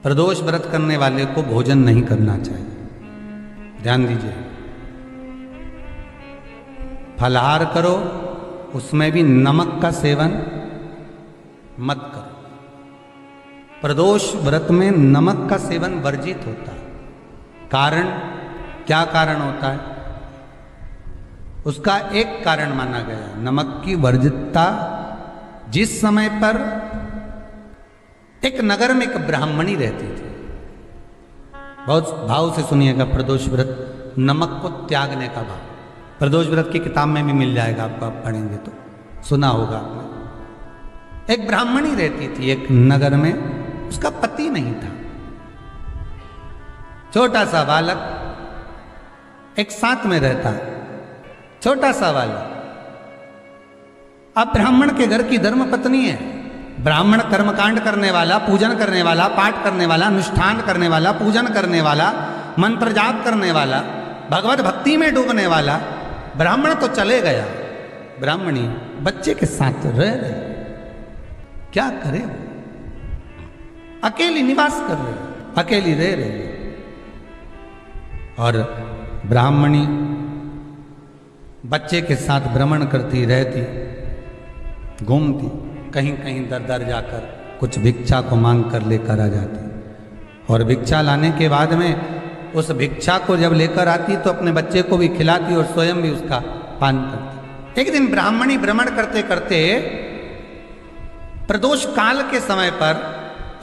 प्रदोष व्रत करने वाले को भोजन नहीं करना चाहिए। ध्यान दीजिए, फलाहार करो, उसमें भी नमक का सेवन मत करो। प्रदोष व्रत में नमक का सेवन वर्जित होता है। कारण, क्या कारण होता है? उसका एक कारण माना गया नमक की वर्जितता। जिस समय पर एक नगर में एक ब्राह्मणी रहती थी, बहुत भाव से सुनिएगा, प्रदोष व्रत नमक को त्यागने का भाव। प्रदोष व्रत की किताब में भी मिल जाएगा आपको, आप पढ़ेंगे तो सुना होगा आपने। एक ब्राह्मणी रहती थी एक नगर में, उसका पति नहीं था। छोटा सा बालक एक साथ में रहता, छोटा सा बालक। अब ब्राह्मण के घर की धर्म पत्नी है, ब्राह्मण कर्मकांड करने वाला, पूजन करने वाला, पाठ करने वाला, अनुष्ठान करने वाला, पूजन करने वाला, मंत्र जाप करने वाला, भगवत भक्ति में डूबने वाला। ब्राह्मण तो चले गया, ब्राह्मणी बच्चे के साथ रह रही, क्या करे? अकेली निवास कर रही, अकेली रह रही है। और ब्राह्मणी बच्चे के साथ भ्रमण करती रहती, घूमती, कहीं कहीं दर दर जाकर कुछ भिक्षा को मांग कर लेकर आ जाती। और भिक्षा लाने के बाद में उस भिक्षा को जब लेकर आती तो अपने बच्चे को भी खिलाती और स्वयं भी उसका पान करती। एक दिन ब्राह्मणी भ्रमण करते करते प्रदोष काल के समय पर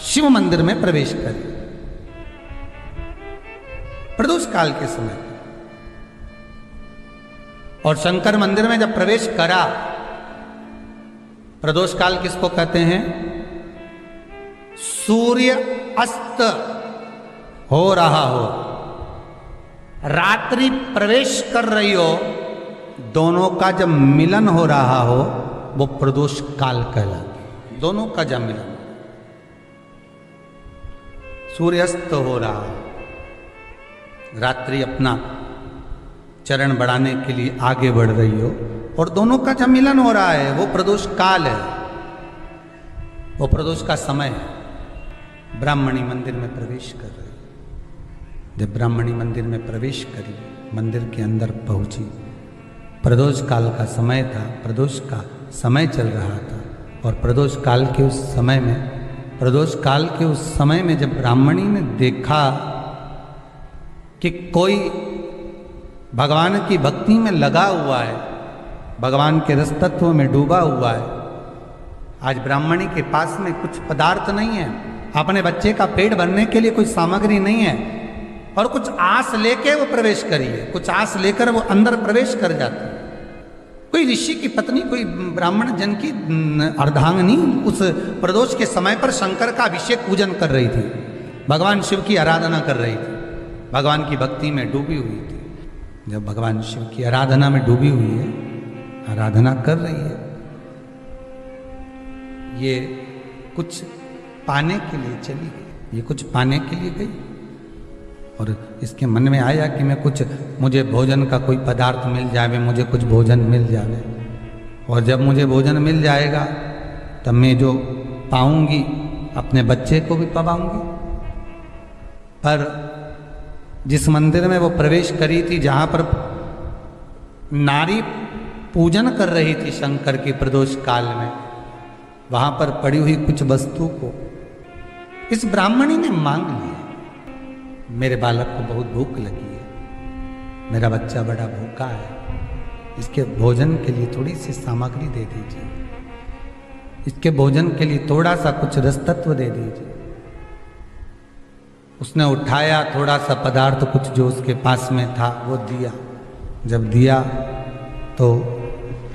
शिव मंदिर में प्रवेश करी। प्रदोष काल के समय पर, और शंकर मंदिर में जब प्रवेश करा, प्रदोष काल किसको कहते हैं? सूर्य अस्त हो रहा हो, रात्रि प्रवेश कर रही हो, दोनों का जब मिलन हो रहा हो वो प्रदोष काल कहलाता। दोनों का जब मिलन, सूर्यास्त हो रहा, रात्रि अपना चरण बढ़ाने के लिए आगे बढ़ रही हो और दोनों का जब मिलन हो रहा है, वो प्रदोष काल है, वो प्रदोष का समय है। ब्राह्मणी मंदिर में प्रवेश कर रही। जब ब्राह्मणी मंदिर में प्रवेश करी, मंदिर के अंदर पहुंची, प्रदोष काल का समय था, प्रदोष का समय चल रहा था। और प्रदोष काल के उस समय में, प्रदोष काल के उस समय में जब ब्राह्मणी ने देखा कि कोई भगवान की भक्ति में लगा हुआ है, भगवान के रस तत्व में डूबा हुआ है। आज ब्राह्मणी के पास में कुछ पदार्थ नहीं है, अपने बच्चे का पेट भरने के लिए कोई सामग्री नहीं है, और कुछ आस लेके वो प्रवेश करी है, कुछ आस लेकर वो अंदर प्रवेश कर जाती है। कोई ऋषि की पत्नी, कोई ब्राह्मण जन की अर्धांगिनी उस प्रदोष के समय पर शंकर का अभिषेक पूजन कर रही थी, भगवान शिव की आराधना कर रही थी, भगवान की भक्ति में डूबी हुई थी। जब भगवान शिव की आराधना में डूबी हुई है, आराधना कर रही है, ये कुछ पाने के लिए चली गई, ये कुछ पाने के लिए गई, और इसके मन में आया कि मैं कुछ, मुझे भोजन का कोई पदार्थ मिल जाए, मुझे कुछ भोजन मिल जाए, और जब मुझे भोजन मिल जाएगा तब मैं जो पाऊंगी अपने बच्चे को भी पाऊंगी। पर जिस मंदिर में वो प्रवेश करी थी, जहाँ पर नारी पूजन कर रही थी शंकर की प्रदोष काल में, वहाँ पर पड़ी हुई कुछ वस्तु को इस ब्राह्मणी ने मांग लिया। मेरे बालक को बहुत भूख लगी है, मेरा बच्चा बड़ा भूखा है, इसके भोजन के लिए थोड़ी सी सामग्री दे दीजिए, इसके भोजन के लिए थोड़ा सा कुछ रस तत्व दे दीजिए। उसने उठाया थोड़ा सा पदार्थ, कुछ जो उसके पास में था वो दिया। जब दिया तो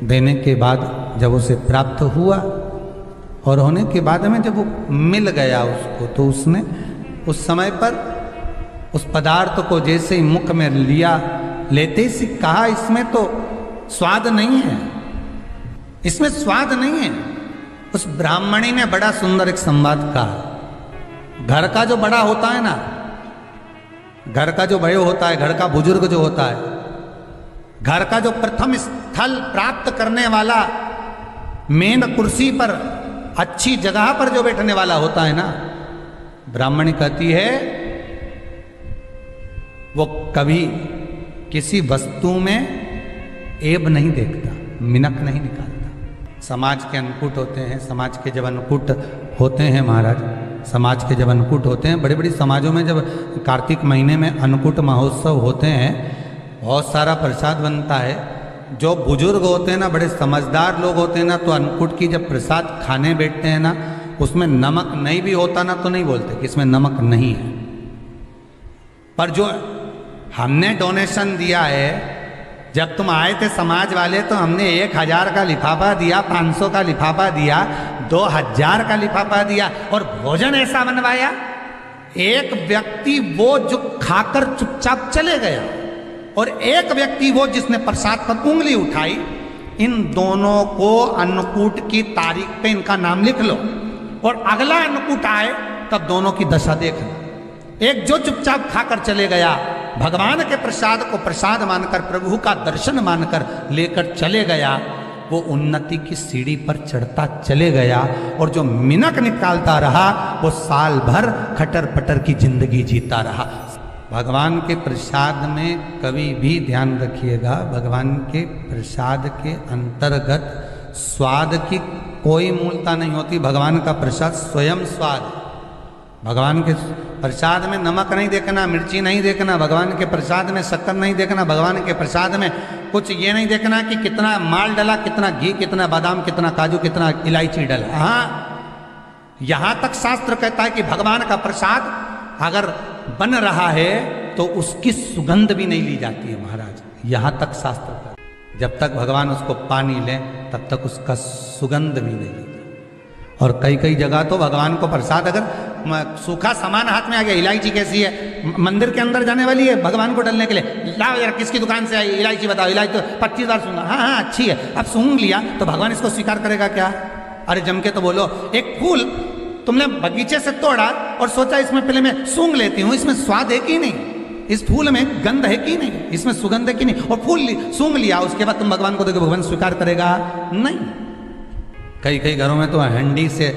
देने के बाद जब उसे प्राप्त हुआ, और होने के बाद में जब वो मिल गया उसको, तो उसने उस समय पर उस पदार्थ को जैसे ही मुख में लिया, लेते ही कहा, इसमें तो स्वाद नहीं है, इसमें स्वाद नहीं है। उस ब्राह्मणी ने बड़ा सुंदर एक संवाद कहा। घर का जो बड़ा होता है ना, घर का जो बड़े होता है, घर का बुजुर्ग जो होता है, घर का जो प्रथम स्थल प्राप्त करने वाला, मेन कुर्सी पर, अच्छी जगह पर जो बैठने वाला होता है ना, ब्राह्मणी कहती है वो कभी किसी वस्तु में ऐब नहीं देखता, मिनक नहीं निकालता। समाज के अन्नकूट होते हैं, समाज के जब अन्नकूट होते हैं महाराज, समाज के जब अन्नकूट होते हैं, बड़ी बड़ी समाजों में जब कार्तिक महीने में अन्नकूट महोत्सव होते हैं, बहुत सारा प्रसाद बनता है। जो बुजुर्ग होते हैं ना, बड़े समझदार लोग होते हैं ना, तो अन्नकूट की जब प्रसाद खाने बैठते हैं ना, उसमें नमक नहीं भी होता ना तो नहीं बोलते कि इसमें नमक नहीं है। पर जो हमने डोनेशन दिया है, जब तुम आए थे समाज वाले तो हमने 1000 का लिफाफा दिया, 500 का लिफाफा दिया, 2000 का लिफाफा दिया और भोजन ऐसा बनवाया। एक व्यक्ति वो जो खाकर चुपचाप चले गया और एक व्यक्ति वो जिसने प्रसाद पर उंगली उठाई। इन दोनों को अन्नकूट की तारीख पे इनका नाम लिख लो और अगला अन्नकूट आए तब दोनों की दशा देखना। एक जो चुपचाप खाकर चले गया, भगवान के प्रसाद को प्रसाद मानकर, प्रभु का दर्शन मानकर लेकर चले गया, वो उन्नति की सीढ़ी पर चढ़ता चले गया। और जो मिनक निकालता रहा वो साल भर खटर पटर की जिंदगी जीता रहा। भगवान के प्रसाद में कभी भी ध्यान रखिएगा, भगवान के प्रसाद के अंतर्गत स्वाद की कोई मूलता नहीं होती। भगवान का प्रसाद स्वयं स्वाद है। भगवान के प्रसाद में नमक नहीं देखना, मिर्ची नहीं देखना, भगवान के प्रसाद में शक्कर नहीं देखना, भगवान के प्रसाद में कुछ ये नहीं देखना कि कितना माल डला, कितना घी, कितना बादाम, कितना काजू, कितना इलायची डला। हाँ, यहां तक शास्त्र कहता है कि भगवान का प्रसाद अगर बन रहा है तो उसकी सुगंध भी नहीं ली जाती है महाराज। यहां तक शास्त्र का, जब तक भगवान उसको पा नहीं ले तब तक उसका सुगंध भी नहीं ली। और कई कई जगह तो भगवान को प्रसाद अगर सूखा सामान हाथ में आ गया, इलायची कैसी है, मंदिर के अंदर जाने वाली है भगवान को डालने के लिए, लाओ यार किसकी दुकान से आई इलायची बताओ, इलायची तो 25 बार सूंघा, हाँ हाँ अच्छी है, अब सूंघ लिया तो भगवान इसको स्वीकार करेगा क्या? अरे जम के तो बोलो। एक फूल तुमने बगीचे से तोड़ा और सोचा इसमें पहले मैं सूंघ लेती हूँ, इसमें स्वाद है कि नहीं, इस फूल में गंध है कि नहीं, इसमें सुगंध है कि नहीं, और फूल सूंघ लिया, उसके बाद तुम भगवान को देखो, भगवान स्वीकार करेगा नहीं। कई कई घरों में तो हंडी से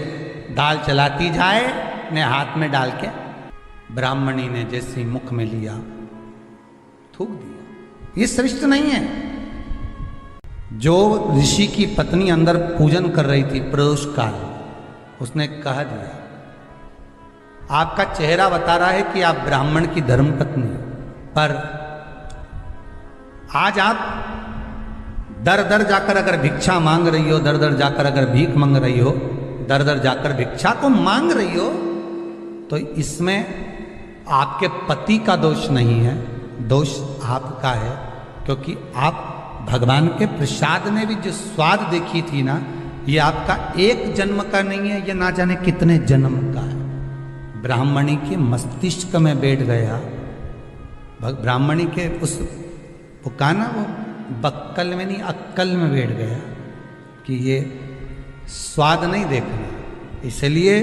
दाल चलाती जाए ने हाथ में डाल के, ब्राह्मणी ने जैसे मुख में लिया थूक दिया। ये श्रेष्ठ नहीं है। जो ऋषि की पत्नी अंदर पूजन कर रही थी प्रदोष काल, उसने कह दिया आपका चेहरा बता रहा है कि आप ब्राह्मण की धर्म पत्नी, पर आज आप दर दर जाकर अगर भिक्षा मांग रही हो, दर दर जाकर अगर भीख मांग रही हो, दर दर जाकर भिक्षा को मांग रही हो, तो इसमें आपके पति का दोष नहीं है, दोष आपका है। क्योंकि आप भगवान के प्रसाद में भी जो स्वाद देखी थी ना, ये आपका एक जन्म का नहीं है, ये ना जाने कितने जन्म का है। ब्राह्मणी के मस्तिष्क में बैठ गया, ब्राह्मणी के उस वो कहा ना, वो बक्कल में नहीं अक्कल में बैठ गया कि ये स्वाद नहीं देखना। इसलिए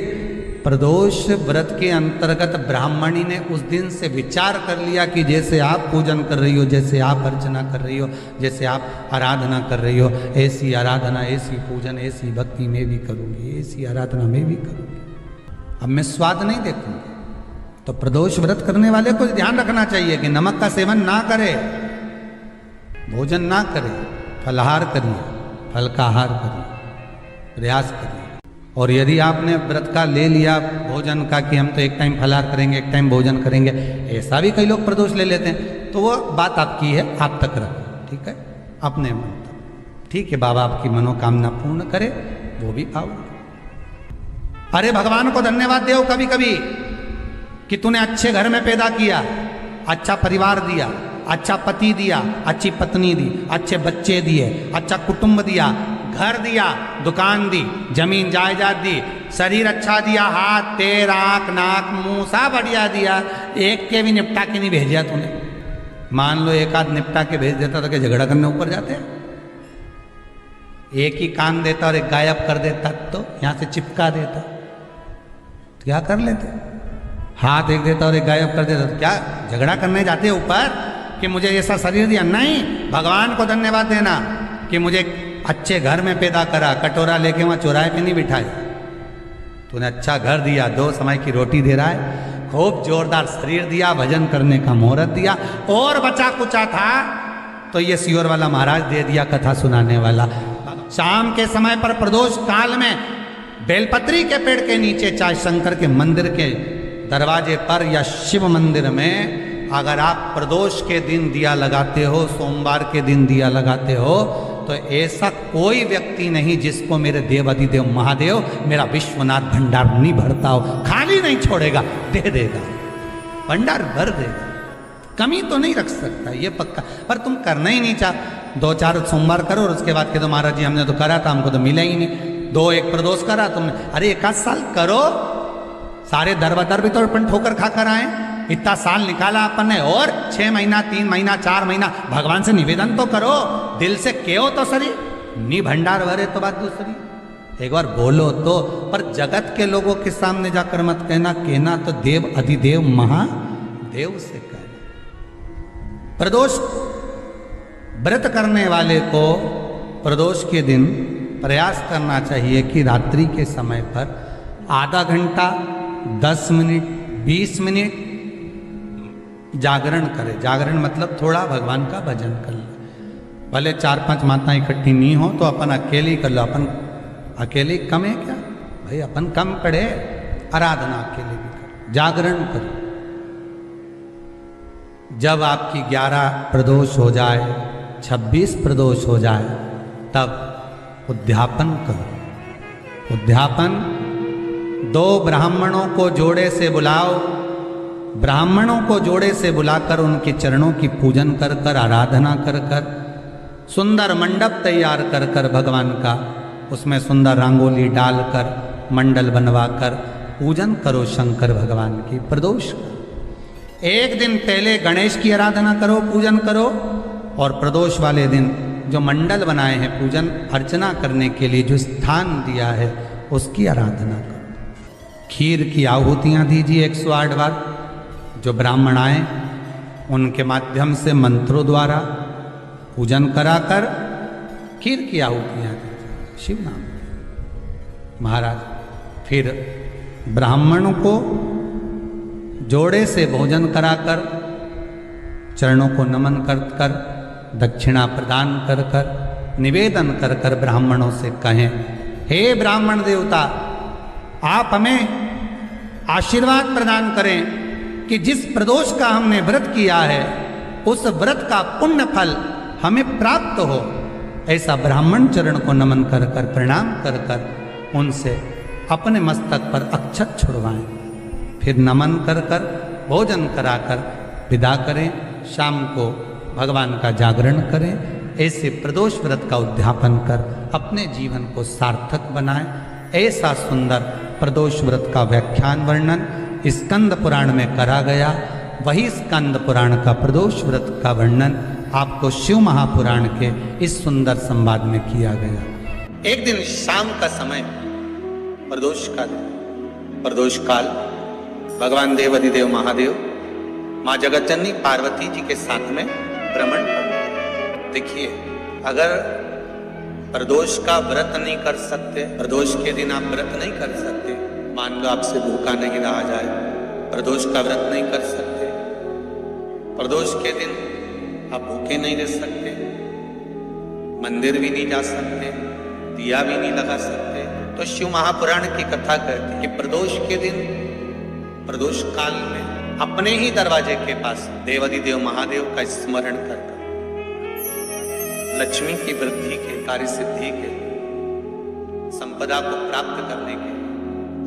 प्रदोष व्रत के अंतर्गत ब्राह्मणी ने उस दिन से विचार कर लिया कि जैसे आप पूजन कर रही हो, जैसे आप अर्चना कर रही हो, जैसे आप आराधना कर रही हो, ऐसी आराधना, ऐसी पूजन, ऐसी भक्ति में भी करूँगी, ऐसी आराधना में भी करूँगी। अब मैं स्वाद नहीं देखूँगी। तो प्रदोष व्रत करने वाले को ध्यान रखना चाहिए कि नमक का सेवन ना करे, भोजन ना करे, फलाहार करिए, फल का आहार करिए, प्रयास करिए। और यदि आपने व्रत का ले लिया भोजन का कि हम तो एक टाइम फलाहार करेंगे, एक टाइम भोजन करेंगे, ऐसा भी कई लोग प्रदोष ले लेते हैं, तो वो बात आपकी है, आप तक रखो, ठीक है, अपने मन तक। ठीक है, बाबा आपकी मनोकामना पूर्ण करे, वो भी पाओ। अरे भगवान को धन्यवाद दो कभी कभी कि तूने अच्छे घर में पैदा किया, अच्छा परिवार दिया, अच्छा पति दिया, अच्छी पत्नी दी, अच्छे बच्चे दिए, अच्छा कुटुंब दिया, घर दिया, दुकान दी, जमीन जायदाद दी, शरीर अच्छा दिया, हाथ पैर आँख नाक मुंह सब बढ़िया दिया, एक के भी निपटा के नहीं भेजा तूने। मान लो एक आध निपटा के भेज देता तो क्या झगड़ा करने ऊपर जाते? एक ही कान देता और एक गायब कर देता तो यहाँ से चिपका देता, तो क्या कर लेते? हाथ एक देता और एक गायब कर देता तो क्या झगड़ा करने जाते ऊपर कि मुझे ऐसा शरीर दिया? नहीं, भगवान को धन्यवाद देना कि मुझे अच्छे घर में पैदा करा, कटोरा लेके वहाँ चौराहे पे नहीं बिठाया, तूने अच्छा घर दिया, 2 समय की रोटी दे रहा है, खूब जोरदार शरीर दिया, भजन करने का मुहूर्त दिया, और बचा कुचा था तो ये सियोर वाला महाराज दे दिया, कथा सुनाने वाला। शाम के समय पर प्रदोष काल में बेलपत्री के पेड़ के नीचे, चाहे शंकर के मंदिर के दरवाजे पर या शिव मंदिर में, अगर आप प्रदोष के दिन दिया लगाते हो, सोमवार के दिन दिया लगाते हो, तो ऐसा कोई व्यक्ति नहीं जिसको मेरे देव अधिदेव महादेव मेरा विश्वनाथ भंडार नहीं भरता हो, खाली नहीं छोड़ेगा, दे देगा, भंडार भर देगा, कमी तो नहीं रख सकता, ये पक्का। पर तुम करना ही नहीं चाह, 2-4 सोमवार करो और उसके बाद कह दो महाराज जी हमने तो करा था, हमको तो मिला ही नहीं। 2-1 प्रदोष करा तुमने, अरे 1 साल करो, सारे दरबदर भी तो अपन ठोकर खा कर आए, इतना साल निकाला अपन ने, और 6 महीना 3 महीना 4 महीना भगवान से निवेदन तो करो, दिल से कहो तो सही, नी भंडार भरे तो बात दूसरी, एक बार बोलो तो। पर जगत के लोगों के सामने जाकर मत कहना, कहना तो देव अधिदेव महादेव से कहना। प्रदोष व्रत करने वाले को प्रदोष के दिन प्रयास करना चाहिए कि रात्रि के समय पर आधा घंटा, 10 मिनट, 20 मिनट जागरण करे। जागरण मतलब थोड़ा भगवान का भजन कर ले, भले 4-5 माताएं इकट्ठी नहीं हो तो अपन अकेले ही कर लो। अपन अकेले कम है क्या भाई, अपन कम पड़े, आराधना अकेले भी करो, जागरण करो। जब आपकी 11 प्रदोष हो जाए, 26 प्रदोष हो जाए, तब उद्यापन करो। उद्यापन 2 ब्राह्मणों को जोड़े से बुलाओ, ब्राह्मणों को जोड़े से बुलाकर उनके चरणों की पूजन कर कर, आराधना कर कर, सुंदर मंडप तैयार कर कर भगवान का, उसमें सुंदर रंगोली डालकर, मंडल बनवाकर पूजन करो शंकर भगवान की प्रदोष का। 1 दिन पहले गणेश की आराधना करो, पूजन करो, और प्रदोष वाले दिन जो मंडल बनाए हैं पूजन अर्चना करने के लिए, जो स्थान दिया है उसकी आराधना करो। खीर की आहुतियाँ दीजिए 108 बार, जो ब्राह्मण आए उनके माध्यम से मंत्रों द्वारा पूजन कराकर खीर की आहुतियाँ दीजिए शिव नाम महाराज। फिर ब्राह्मणों को जोड़े से भोजन कराकर, चरणों को नमन कर कर, दक्षिणा प्रदान कर कर, निवेदन कर कर ब्राह्मणों से कहें, हे ब्राह्मण देवता, आप हमें आशीर्वाद प्रदान करें कि जिस प्रदोष का हमने व्रत किया है उस व्रत का पुण्य फल हमें प्राप्त हो। ऐसा ब्राह्मण चरण को नमन कर कर, प्रणाम कर कर उनसे अपने मस्तक पर अक्षत छुड़वाएं, फिर नमन कर कर, भोजन कराकर विदा करें। शाम को भगवान का जागरण करें। ऐसे प्रदोष व्रत का उद्यापन कर अपने जीवन को सार्थक बनाएं। ऐसा सुंदर प्रदोष व्रत का व्याख्यान वर्णन स्कंद पुराण में करा गया। वही स्कंद पुराण का प्रदोष व्रत का वर्णन आपको शिव महापुराण के इस सुंदर संवाद में किया गया। एक दिन शाम का समय, प्रदोष काल, प्रदोष काल भगवान देव अधिदेव महादेव माँ जगतजननी पार्वती जी के साथ में भ्रमण पर। देखिए, अगर प्रदोष का व्रत नहीं कर सकते, प्रदोष के दिन आप व्रत नहीं कर सकते, मान लो आपसे भूखा नहीं रहा जाए, प्रदोष का व्रत नहीं कर सकते, प्रदोष के दिन आप भूखे नहीं रह सकते, मंदिर भी नहीं जा सकते, दिया भी नहीं लगा सकते, तो शिव महापुराण की कथा कहती कि प्रदोष के दिन, प्रदोष काल में अपने ही दरवाजे के पास देवाधिदेव महादेव का स्मरण कर लक्ष्मी की वृद्धि के, कार्य सिद्धि के, संपदा को प्राप्त करने के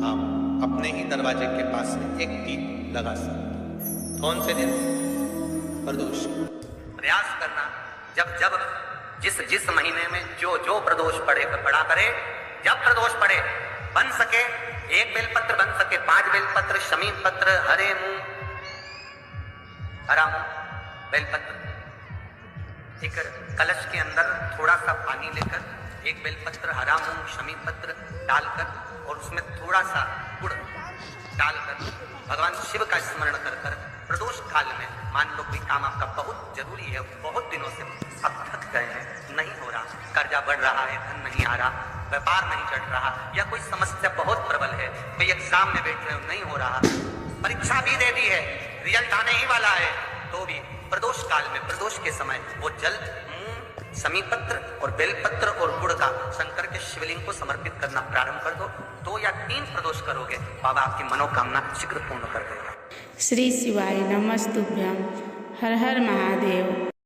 आप अपने ही दरवाजे के पास में एक दीप लगा सकते। कौन से दिन? प्रदोष। प्रयास करना, जब जब जिस महीने में जो जो प्रदोष पड़ा करे, जब प्रदोष पड़े, बन सके 1 बेलपत्र, बन सके 5 बेलपत्र, शमी पत्र, हरे मूंग, हरा मूंग, बेलपत्र, एक कलश के अंदर थोड़ा सा पानी लेकर 1 बेलपत्र, हरा मूंग, शमी पत्र डालकर और उसमें थोड़ा सा गुड़ डालकर भगवान शिव का स्मरण कर कर प्रदोष काल में, मान लो कोई काम आपका बहुत जरूरी है, बहुत दिनों से अब थक गए हैं, नहीं हो रहा, कर्जा बढ़ रहा है, धन नहीं आ रहा, व्यापार नहीं चढ़ रहा, या कोई समस्या बहुत प्रबल है, कोई एग्जाम में बैठ रहे हो नहीं हो रहा, परीक्षा भी दे दी है, रिजल्ट आने ही वाला है, तो भी प्रदोष काल में, प्रदोष के समय वो जल, समीपत्र और बेलपत्र और गुड़ का शंकर के शिवलिंग को समर्पित करना प्रारंभ कर दो। 2 या 3 प्रदोष करोगे, बाबा आपकी मनोकामना शीघ्र पूर्ण कर देगा। श्री शिवाय नमस्तुभ्यं। हर हर महादेव।